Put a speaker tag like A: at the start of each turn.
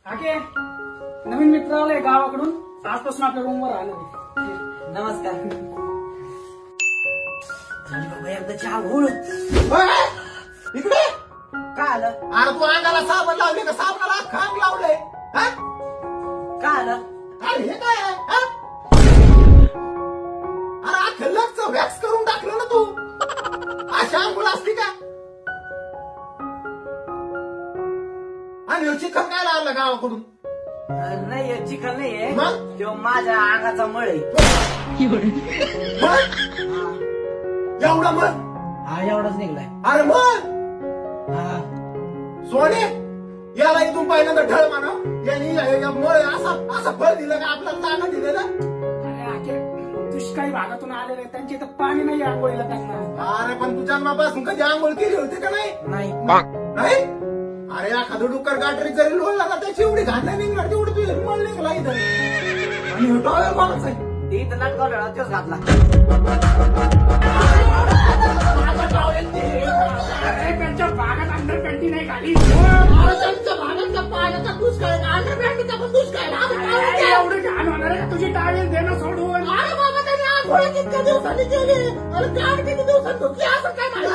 A: आके नवीन मित्र आलाय गावाकडून, आजपासून आपल्या रूमवर आलो.
B: नमस्कार. झाली बाबा एकदा चहा घोळ.
C: इकडे
B: का आलं?
C: अरे तू अंगाला साबण लावले का साबणाला खांब लावलंय?
B: का आलं?
C: अरे हे काय आहे? अरे अख्खं लक्ष वॅक्स करून टाकलं ना तू. अशा अंघोळ असती का? आणि चिखल काय लावलं गावाकडून?
B: नाही चिखल नाहीये,
C: मग?
B: तो माझ्या अंगाचा मळ आहे.
C: एवढा मग?
B: हा एवढाच निघलाय.
C: अरे मग
B: हा
C: सोने याला इथून पहिल्यांदा ढळ माना. यांनी असं फळ दिलं का आपल्याला जागा दिलं ना.
A: अरे आके दुष्काळी भागातून आलेले, त्यांच्या इथं पाणी नाही आंघोळीला त्यांना.
C: अरे पण तू जन्मापासून कधी आंघोळ केली होती का नाही?
B: नाही.
C: अरे एखादं डुक्कर गाठरी जरी लोळला ना त्याची एवढी घाण नाही निघणार तेवढं तुझी मळ निघला इथं. आणि टॉवेल माणूस आहे.
B: ते इथं लटकावला तोच घातला.
A: अरे त्यांच्या भागात अंडर पॅन्टी नाही घाली.
C: त्यांच्या भागांचा पाण्याचा दुष्काळ अंडर पॅन्टीचा पण दुष्काळ.
A: एवढं घाण होणार आहे का तुझी टावेल देणं सोडून?
C: अरे बाबा त्यांनी आंघोळ कितक्या दिवसांनी केली. अरे गाड किती दिवसात धुतली असं काय माहिती.